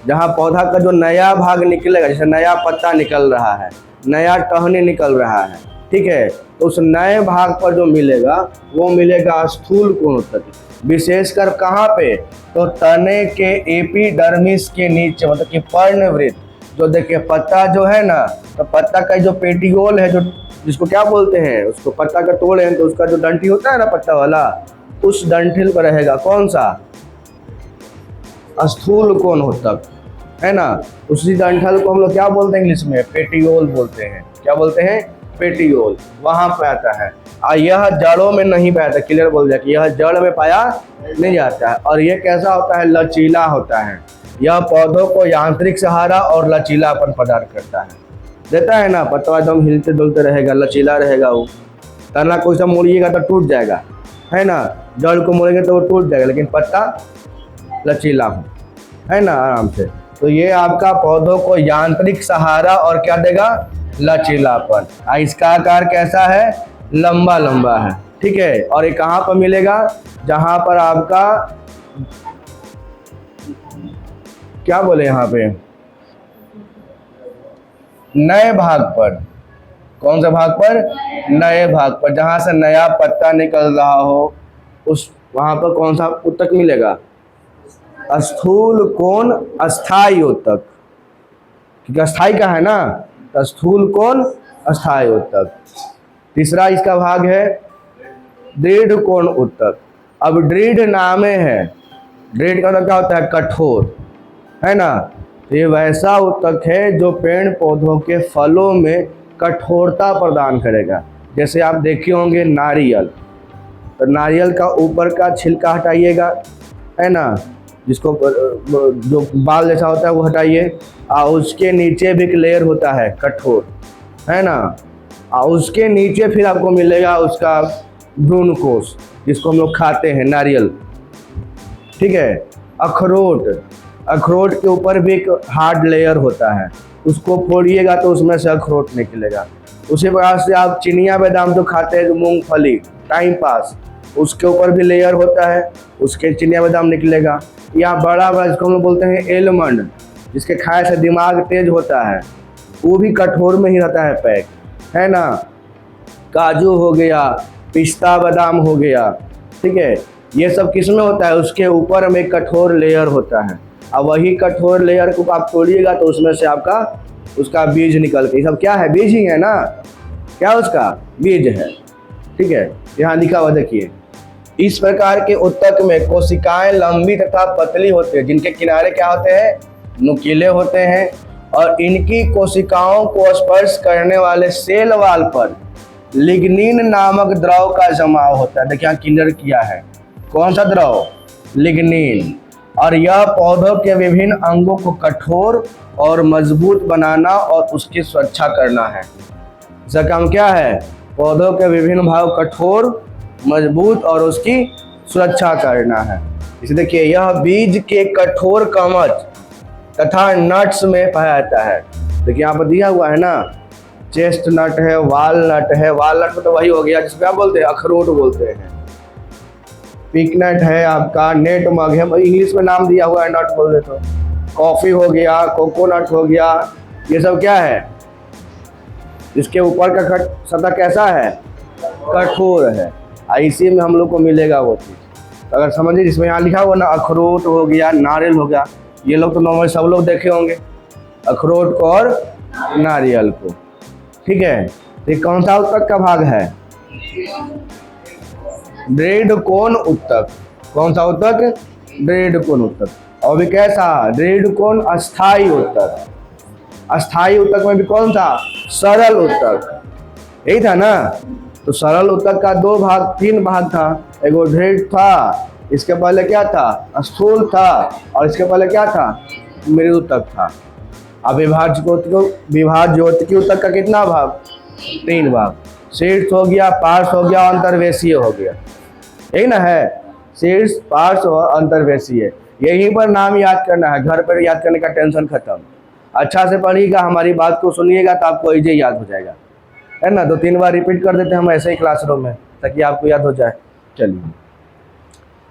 जहाँ पौधा का जो नया भाग निकलेगा, जैसे नया पत्ता निकल रहा है, नया टहनी निकल रहा है, ठीक है, तो उस नए भाग पर जो मिलेगा वो मिलेगा स्थूल कोण उत्तक। विशेषकर कहाँ पे, तो तने के एपिडर्मिस के नीचे, मतलब कि पर्णवृत्त। जो देखिए पत्ता जो है ना, तो पत्ता का जो पेटियोल है, जो जिसको क्या बोलते हैं, उसको पत्ता का तोड़ है तो उसका जो डंठी होता है ना पत्ता वाला, उस डंठल पर रहेगा कौन सा, स्थूल कोण उत्तक, है ना। उसी डंठल को हम लोग क्या बोलते हैं इंग्लिश में, पेटियोल बोलते हैं। क्या बोलते हैं, पेटियोल, वहाँ पे आता है। और यह जड़ों में नहीं पाया जाता, क्लियर बोल दिया कि यह जड़ में पाया नहीं जाता है। और यह कैसा होता है, लचीला होता है। यह पौधों को यांत्रिक सहारा और लचीलापन प्रदान करता है, देता है ना। पत्ता एकदम हिलते डुलते रहेगा, लचीला रहेगा, वो तना कोई सा मोड़िएगा तो टूट जाएगा, है ना। जड़ को मोड़ेंगे तो वो टूट जाएगा, लेकिन पत्ता लचीला हो, है ना, आराम से। तो ये आपका पौधों को यांत्रिक सहारा और क्या देगा, लचीलापन। इसका आकार कैसा है, लंबा लंबा है, ठीक है। और ये कहाँ पर मिलेगा, जहाँ पर आपका क्या बोले यहाँ पे, नए भाग पर। कौन से भाग पर, नए भाग पर, जहाँ से नया पत्ता निकल रहा हो, उस वहाँ पर कौन सा उत्तक मिलेगा, स्थूल कोण अस्थाई उत्तक, क्योंकि अस्थाई का है ना, तो स्थूल कोण अस्थाई उत्तक। तीसरा इसका भाग है दृढ़ कोण उत्तक। अब दृढ़ नामे है, दृढ़ का मतलब क्या होता है, कठोर, है ना। तो ये वैसा उत्तक है जो पेड़ पौधों के फलों में कठोरता प्रदान करेगा। जैसे आप देखे होंगे नारियल, तो नारियल का ऊपर का छिलका हटाइएगा, है ना, जिसको जो बाल जैसा होता है वो हटाइए, और उसके नीचे भी एक लेयर होता है कठोर, है ना, और उसके नीचे फिर आपको मिलेगा उसका भ्रूणकोश, जिसको हम लोग खाते हैं, नारियल, ठीक है। अखरोट, अखरोट के ऊपर भी एक हार्ड लेयर होता है, उसको फोड़िएगा तो उसमें से अखरोट निकलेगा। उसी प्रकार से आप चिनिया बादाम जो खाते हैं, जो मूंगफली, टाइम पास, उसके ऊपर भी लेयर होता है, उसके चिनिया बादाम निकलेगा। या बड़ा बड़ा जिसको हम लोग बोलते हैं एलमंड, जिसके खाए से दिमाग तेज होता है, वो भी कठोर में ही रहता है पैक, है ना। काजू हो गया, पिस्ता बादाम हो गया, ठीक है, ये सब किस में होता है, उसके ऊपर में कठोर लेयर होता है। अब वही कठोर लेयर को आप तोड़िएगा तो उसमें से आपका उसका बीज निकल के, ये सब क्या है, बीज ही है ना, क्या उसका बीज है, ठीक है। यहाँ लिखा हुआ देखिए, इस प्रकार के उत्तक में कोशिकाएं लंबी तथा पतली होती है, जिनके किनारे क्या होते हैं, नुकीले होते हैं, और इनकी कोशिकाओं को स्पर्श करने वाले सेल वाल पर लिग्निन नामक द्रव का जमाव होता है। देखिए यहाँ क्लियर किया है, कौन सा द्रव, लिग्निन। और यह पौधों के विभिन्न अंगों को कठोर और मजबूत बनाना और उसकी सुरक्षा करना है। इसका काम क्या है, पौधों के विभिन्न भाग कठोर, मजबूत और उसकी सुरक्षा करना है। इसे देखिए, यह बीज के कठोर कवच तथा नट्स में पाया जाता है। देखिए यहाँ पर दिया हुआ है ना, चेस्ट नट है, वालनट है, वालनट में तो वही हो गया जिसको क्या बोलते हैं, अखरोट बोलते हैं। पिकनट है आपका, नेट मग है, इंग्लिश में नाम दिया हुआ है, नट बोल देते तो। कॉफ़ी हो गया, कोकोनट हो गया, ये सब क्या है, इसके ऊपर का सतह कैसा है, कठोर है। इसी में हम लोग को मिलेगा वो चीज़। अगर समझिए, जिसमें यहाँ लिखा हुआ ना, अखरोट हो गया, नारियल हो गया, ये लोग तो नॉर्मली सब लोग देखे होंगे, अखरोट को और नारियल को, ठीक है। ये कौन सा उत्तक का भाग है, दृढ़ कोण उत्तक। कौन सा उत्तक, दृढ़ कोण उत्तक। और भी कैसा, दृढ़ कोण अस्थाई उत्तक। अस्थाई उत्तक में भी कौन था, सरल उत्तक, यही था ना। तो सरल उत्तक का दो भाग, तीन भाग था, एगो दृढ़ था, इसके पहले क्या था, स्थूल था, और इसके पहले क्या था, मृदु उत्तक था। अब विभाज्योतिकी उत्तक का कितना भाग, तीन भाग, शीर्ष हो गया, पार्श्व हो गया, अंतर्वेशीय हो गया, यही ना है, शीर्ष, पार्श्व और अंतर्वेशीय। यहीं पर नाम याद करना है, घर पर याद करने का टेंशन खत्म। अच्छा से पढ़िएगा, हमारी बात को सुनिएगा तो आपको इजे याद हो जाएगा, है ना। 2-3 बार रिपीट कर देते हैं हम ऐसे ही क्लासरूम में, ताकि आपको याद हो जाए। चलिए,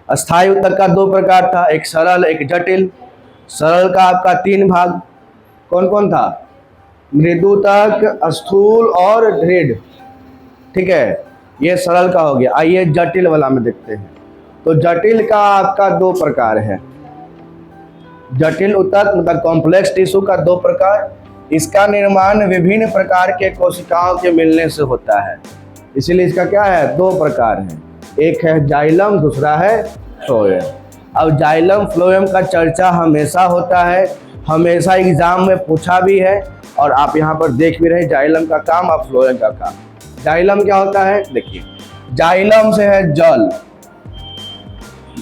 अस्थाई उत्तक का दो प्रकार था, एक सरल, एक जटिल। सरल का आपका 3 भाग, कौन कौन था, मृदुतक, स्थूल और दृढ़, ठीक है, ये सरल का हो गया। आइए जटिल वाला में देखते हैं। तो जटिल का आपका 2 प्रकार है। जटिल उत्तक मतलब कॉम्प्लेक्स टिश्यू का 2 प्रकार। इसका निर्माण विभिन्न प्रकार के कोशिकाओं के मिलने से होता है, इसीलिए इसका क्या है, 2 प्रकार है। एक है जाइलम, दूसरा है फ्लोएम। अब जाइलम फ्लोएम का चर्चा हमेशा होता है, हमेशा एग्जाम में पूछा भी है, और आप यहाँ पर देख भी रहे, जाइलम का काम और फ्लोएम का काम। जाइलम क्या होता है, देखिए, जाइलम से है जल,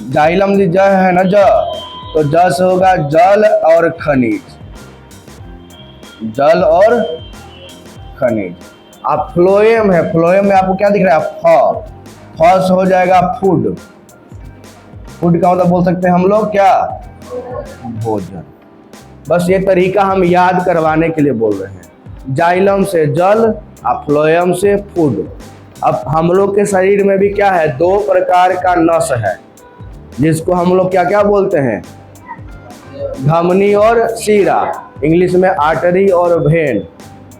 जाइलम जी ज है ना, ज, तो ज से होगा जल और खनिज, जल और खनिज। अब फ्लोएम है, फ्लोएम में आपको क्या दिख रहा है, फ, फर्स्ट हो जाएगा फूड। फूड का मतलब बोल सकते हैं हम लोग क्या, भोजन। बस ये तरीका हम याद करवाने के लिए बोल रहे हैं। जाइलम से जल और फ्लोएम से फूड। अब हम लोग के शरीर में भी क्या है, दो प्रकार का नस है, जिसको हम लोग क्या क्या बोलते हैं, धमनी और सीरा, इंग्लिश में आर्टरी और वेन।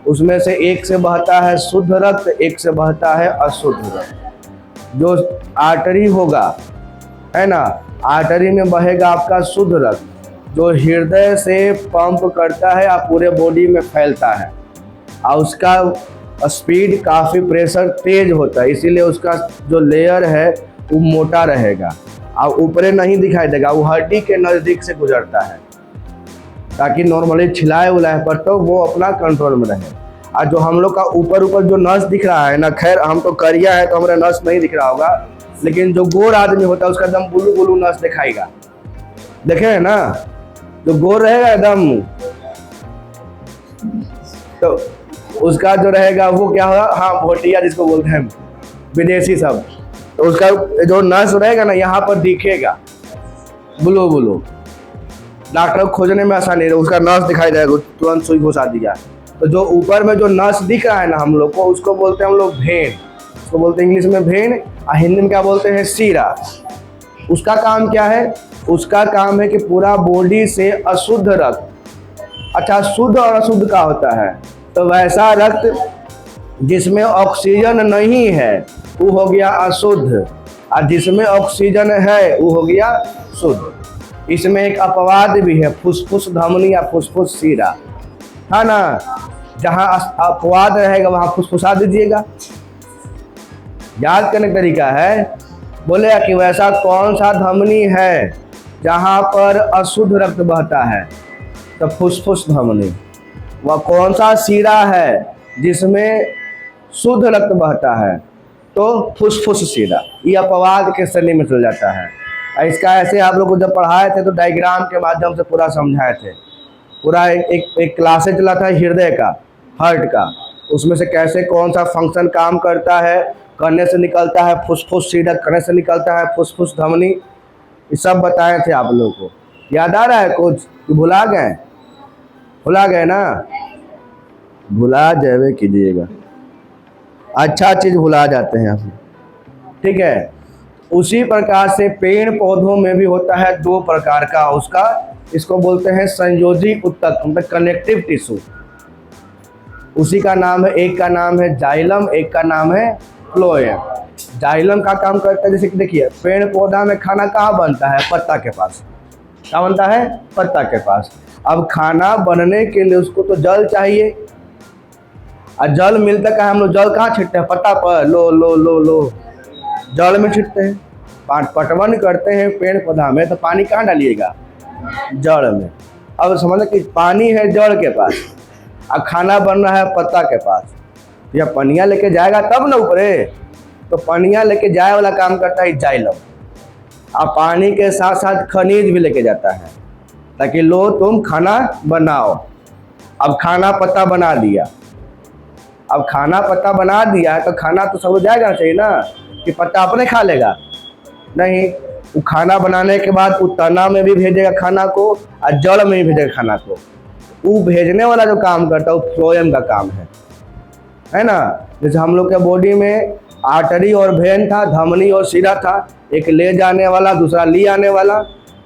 उसमें से एक से बहता है शुद्ध रक्त, एक से बहता है अशुद्ध रक्त। जो आर्टरी होगा, है ना, आर्टरी में बहेगा आपका शुद्ध रक्त, जो हृदय से पंप करता है और पूरे बॉडी में फैलता है, और उसका स्पीड काफ़ी प्रेशर तेज होता है, इसीलिए उसका जो लेयर है वो मोटा रहेगा और ऊपरे नहीं दिखाई देगा, वो हड्डी के नज़दीक से गुजरता है, ताकि नॉर्मली छिलाए उलाए पर तो वो अपना कंट्रोल में रहे। और जो हम लोग का ऊपर ऊपर जो नस दिख रहा है ना, खैर हम तो करिया है तो हमारा नस नहीं दिख रहा होगा, लेकिन जो गोर आदमी होता है उसका एकदम ब्लू ब्लू नस दिखाएगा, देखे है ना, जो गोर रहेगा एकदम, तो उसका जो रहेगा वो क्या होगा, हाँ भोटिया जिसको बोलते हैं विदेशी सब, तो उसका जो नस रहेगा ना यहाँ पर दिखेगा ब्लू ब्लू, डॉक्टर को खोजने में आसानी है, उसका नस दिखाई देगा, तुरंत सुई घुसा दिया। तो जो ऊपर में जो नस दिख रहा है ना हम लोग को, उसको बोलते हैं हम लोग भेन, उसको बोलते हैं इंग्लिश में भेन, और हिंदी में क्या बोलते हैं, सीरा। उसका काम क्या है, उसका काम है कि पूरा बॉडी से अशुद्ध रक्त, अच्छा शुद्ध और अशुद्ध का होता है, तो वैसा रक्त जिसमें ऑक्सीजन नहीं है वो हो गया अशुद्ध, और जिसमें ऑक्सीजन है वो हो गया शुद्ध। इसमें एक अपवाद भी है, फुसफुस धमनी या फुसफुस सीरा, है ना, जहाँ अपवाद रहेगा वहाँ फुसफुसा दीजिएगा। याद करने का तरीका है, बोले कि वैसा कौन सा धमनी है जहाँ पर अशुद्ध रक्त बहता है, तो फुसफुस धमनी। वह कौन सा सीरा है जिसमें शुद्ध रक्त बहता है, तो फुसफुस सीरा। ये अपवाद के श्रेणी में चल जाता है। इसका ऐसे आप लोग को जब पढ़ाए थे तो डायग्राम के माध्यम से पूरा समझाए थे, पूरा एक क्लासेज चला था हृदय का, हार्ट का, उसमें से कैसे कौन सा फंक्शन काम करता है, करने से निकलता है फुसफुस सीरा, करने से निकलता है फुसफुस धमनी, ये सब बताए थे आप लोगों को। याद आ रहा है कुछ कि भुला गए, भुला गए ना, भुला जावे कीजिएगा, अच्छा चीज़ भुला जाते हैं हम, ठीक है। उसी प्रकार से पेड़ पौधों में भी होता है दो प्रकार का, उसका इसको बोलते हैं संयोजी ऊतक, मतलब कनेक्टिव टिश्यू। उसी का नाम है, एक का नाम है जाइलम, एक का नाम है फ्लोएम। जाइलम का काम करता है, जैसे कि देखिए पेड़ पौधा में खाना कहाँ बनता है, पत्ता के पास, क्या बनता है, पत्ता के पास। अब खाना बनने के लिए उसको तो जल चाहिए, और जल मिलता है, हम लोग जल कहाँ छिड़ते हैं, पत्ता पर, लो लो लो लो जल में छिड़ते हैं। पटवन करते हैं पेड़ पौधा में तो पानी कहाँ डालिएगा, जड़ में। अब समझ कि पानी है जड़ के पास और खाना बन रहा है पत्ता के पास, या पनिया लेके जाएगा तब ना ऊपरे, तो पनिया लेके जाए वाला काम करता है जाइलम, और पानी के साथ साथ खनिज भी लेके जाता है, ताकि लो तुम खाना बनाओ। अब खाना पत्ता बना दिया, अब खाना पत्ता बना दिया है तो खाना तो सब जाएगा चाहिए ना, कि पत्ता अपने खा लेगा, नहीं, वो खाना बनाने के बाद वो तना में भी भेजेगा खाना को और जल में भी भेजेगा खाना को। वो भेजने वाला जो काम करता है वो फ्लोएम का काम है ना। जैसे हम लोग के बॉडी में आर्टरी और वेन था, धमनी और सीरा था, एक ले जाने वाला दूसरा ले आने वाला,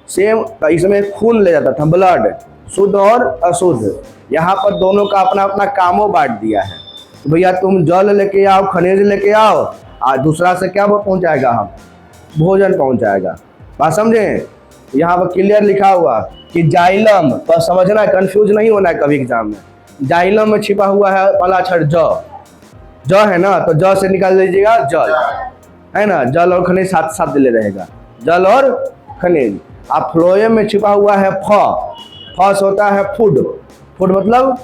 सेम इसमें खून ले जाता था, ब्लड, शुद्ध और अशुद्ध। यहाँ पर दोनों का अपना अपना कामों बांट दिया है, तो भैया तुम जल लेके आओ, खनिज लेके आओ, और दूसरा से क्या पहुँचाएगा, हम भोजन पहुँचाएगा। बात समझें, यहाँ पर क्लियर लिखा हुआ कि जाइलम, पर समझना है, कंफ्यूज नहीं होना है कभी एग्जाम में। जाइलम में छिपा हुआ है पहला अक्षर ज है ना, तो ज से निकाल लीजिएगा जल, है ना, जल और खनिज साथ साथ दिले रहेगा, जल और खनिज। अब फ्लोएम में छिपा हुआ है फ से होता है फूड, फूड मतलब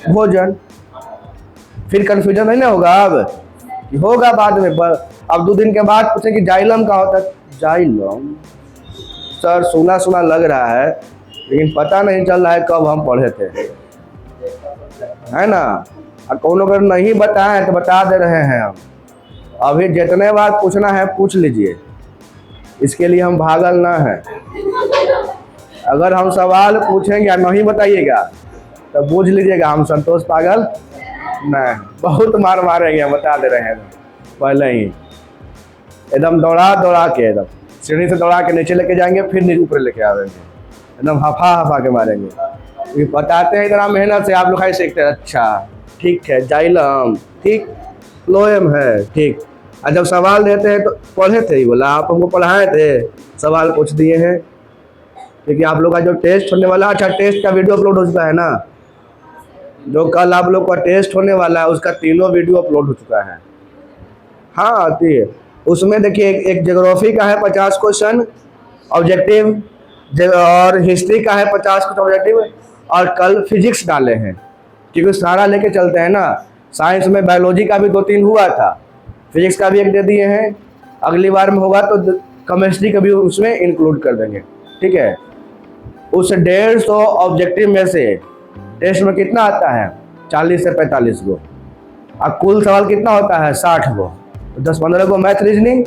भोजन। फिर कंफ्यूजन नहीं ना होगा, अब होगा बाद में। अब 2 दिन के बाद पूछे कि जाइलम का होता है, जाइलम सर सुना सुना लग रहा है, लेकिन पता नहीं चल रहा है कब हम पढ़े थे, है ना। और कौन अगर नहीं बताए तो बता दे रहे हैं हम, अभी जितने बार पूछना है पूछ लीजिए, इसके लिए हम भागल ना है। अगर हम सवाल पूछेंगे और नहीं बताइएगा तो बूझ लीजिएगा हम संतोष पागल नहीं, बहुत मार मारेंगे, बता दे रहे हैं पहले ही। एकदम दौड़ा दौड़ा के, एकदम सीढ़ी से दौड़ा के नीचे लेके जाएंगे, फिर ऊपर लेके आवेंगे, एकदम हफा हफा के मारेंगे। ये बताते हैं इतना मेहनत से, आप लोग सीखते हैं। अच्छा ठीक है, जाइलम ठीक, फ्लोएम है ठीक। और जब सवाल देते हैं तो पढ़े थे ही, बोला आप हमको पढ़ाए थे, सवाल पूछ दिए हैं। क्योंकि आप लोग का जो टेस्ट होने वाला, अच्छा टेस्ट का वीडियो अपलोड हो चुका है ना, जो कल आप लोग का टेस्ट होने वाला है उसका तीनों वीडियो अपलोड हो चुका है। हाँ आती है उसमें। देखिए एक ज्योग्राफी का है 50 क्वेश्चन ऑब्जेक्टिव, और हिस्ट्री का है 50 क्वेश्चन ऑब्जेक्टिव, और कल फिजिक्स डाले हैं क्योंकि सारा लेके चलते हैं ना। साइंस में बायोलॉजी का भी 2-3 हुआ था, फिजिक्स का भी एक दे दिए हैं, अगली बार में होगा तो केमिस्ट्री का भी उसमें इंक्लूड कर देंगे, ठीक है। उस 150 ऑब्जेक्टिव में से टेस्ट में कितना आता है, 40 से 45 गो, और कुल सवाल कितना होता है, 60 गो। तो 10-15 गो मैथ रीजनिंग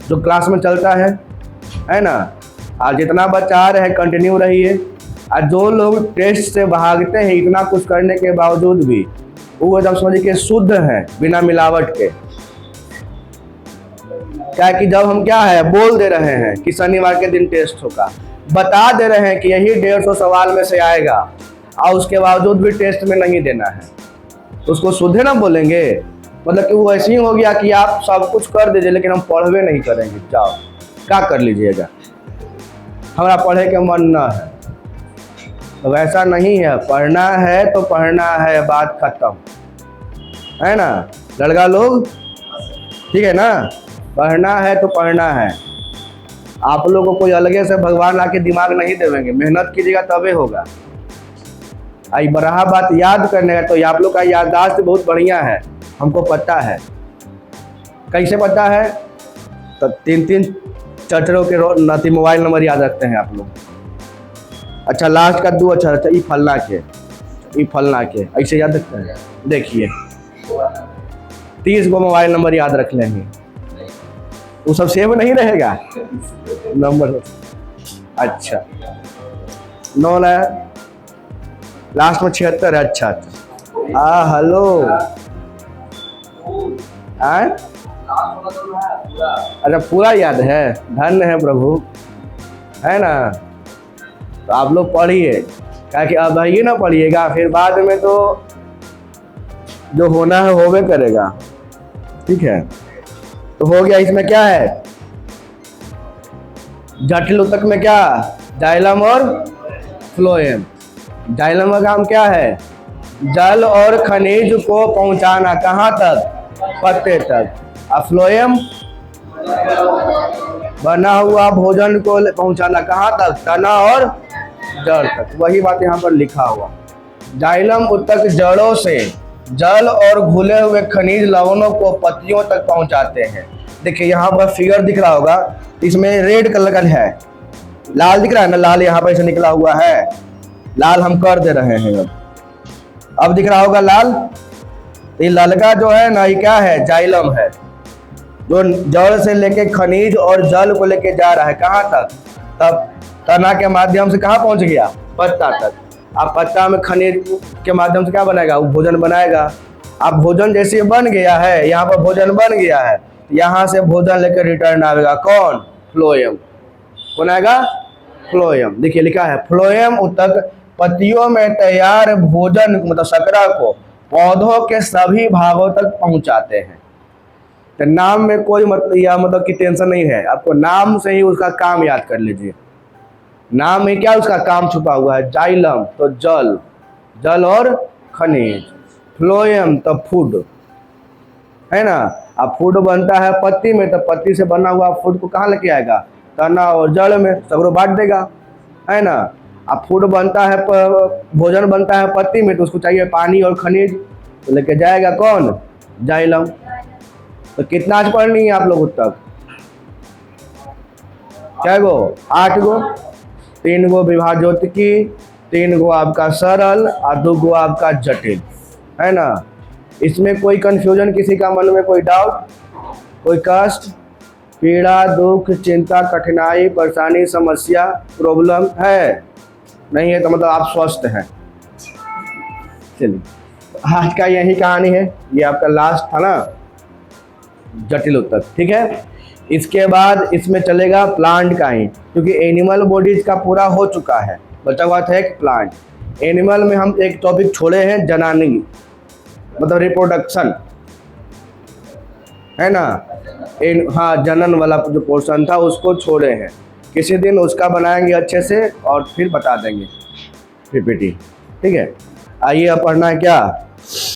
जो क्लास में चलता है ना। और जितना बच्चा आ रहे हैं कंटिन्यू रहिए। और जो लोग टेस्ट से भागते हैं इतना कुछ करने के बावजूद भी, वो एकदम समझिए कि शुद्ध हैं बिना मिलावट के। क्या कि जब हम क्या है बोल दे रहे हैं कि शनिवार के दिन टेस्ट होगा, बता दे रहे हैं कि यही 150 सवाल में से आएगा, और उसके बावजूद भी टेस्ट में नहीं देना है, तो उसको शुद्ध ना बोलेंगे। मतलब कि वो ऐसे ही हो गया कि आप सब कुछ कर दीजिए लेकिन हम पढ़वे नहीं करेंगे। जाओ क्या कर लीजिएगा, हमारा पढ़े के मन ना है, तो वैसा नहीं है। पढ़ना है तो पढ़ना है, बात खत्म है ना लड़का लोग, ठीक है ना। पढ़ना है तो पढ़ना है। आप लोगों को कोई अलगे से भगवान आके दिमाग नहीं देवेंगे, मेहनत कीजिएगा तबे होगा। आई बरहा बात याद करने का, तो आप लोग का याददाश्त बहुत बढ़िया है, हमको पता है। कैसे पता है, तो 3-3 चचरों के नाती मोबाइल नंबर याद रखते हैं आप लोग। अच्छा लास्ट का 2 अच्छा ई फलना के, ई फलना के, ऐसे याद रखते हैं। देखिए 30 गो मोबाइल नंबर याद रख लेंगे, वो सब सेव नहीं रहेगा नंबर। अच्छा 9 लास्ट में 76 है। अच्छा हेलो अच्छा पूरा याद है, धन्य है प्रभु, है ना। तो आप लोग पढ़िए, क्या कि अब ये ना पढ़िएगा फिर बाद में तो जो होना है होवे करेगा, ठीक है। तो हो गया, इसमें क्या है, जटिल उत्तक में क्या, जाइलम और फ्लोएम। जाइलम का काम क्या है, जल और खनिज को पहुंचाना, कहाँ तक, पत्ते तक। और फ्लोएम बना हुआ भोजन को पहुंचाना, कहाँ तक, तना और जड़ तक। वही बात यहाँ पर लिखा हुआ। जाइलम उत्तक जड़ों से जल और घुले हुए खनिज लवणों को पत्तियों तक पहुंचाते हैं। देखिए यहाँ पर फिगर दिख रहा होगा, इसमें रेड कलर का है, लाल दिख रहा है ना, लाल यहाँ पर ऐसे निकला हुआ है, लाल हम कर दे रहे हैं। अब दिख रहा होगा लाल, ये ललका जो है ना, ये क्या है, जाइलम है, जो जड़ से लेके खनिज और जल को लेके जा रहा है, कहाँ तक, तब तना के माध्यम से कहाँ पहुंच गया, पत्ता तक। अब पत्ता में खनिज के माध्यम से क्या बनाएगा, वो भोजन बनाएगा। अब भोजन जैसे बन गया है, यहाँ पर भोजन बन गया है, यहाँ से भोजन लेकर रिटर्न आएगा कौन, फ्लोएम। कौन आएगा, फ्लोएम। देखिए लिखा है फ्लोएम उत्तक पत्तियों में तैयार भोजन मतलब शकरा को पौधों के सभी भागों तक पहुंचाते हैं। तो नाम में कोई मतलब या मतलब की टेंशन नहीं है, आपको नाम से ही उसका काम याद कर लीजिए। नाम में क्या उसका काम छुपा हुआ है, जाइलम तो जल, जल और खनिज, फ्लोएम तो फूड, है ना। अब फूड बनता है पत्ती में, तो पत्ती से बना हुआ फूड को कहाँ लेके आएगा, तना और जड़ में, सगरों बांट देगा, है ना। अब फूड बनता है, भोजन बनता है पत्ती में, तो उसको चाहिए पानी और खनिज, तो लेके जाएगा कौन, जाइलम। तो कितना आज पढ़नी है आप लोग तक, क्या गो, 8 गो, 3 गो विभाज्योतिकी, 3 गो आपका सरल और 2 गो आपका जटिल, है ना। इसमें कोई कंफ्यूजन, किसी का मन में कोई डाउट, कोई कष्ट, पीड़ा, दुख, चिंता, कठिनाई, परेशानी, समस्या, प्रॉब्लम है? नहीं है तो मतलब आप स्वस्थ हैं। चलिए, आज का यही कहानी है, ये आपका लास्ट था ना जटिल उत्तर, ठीक है। इसके बाद इसमें चलेगा प्लांट का ही, क्योंकि एनिमल बॉडीज का पूरा हो चुका है, बचा हुआ था एक प्लांट। एनिमल में हम एक टॉपिक छोड़े हैं, जनानी, मतलब रिप्रोडक्शन, है ना। हाँ, जनन वाला जो पोर्शन था उसको छोड़े हैं, किसी दिन उसका बनाएंगे अच्छे से और फिर बता देंगे पीपीटी, ठीक है। आइए अब पढ़ना है क्या।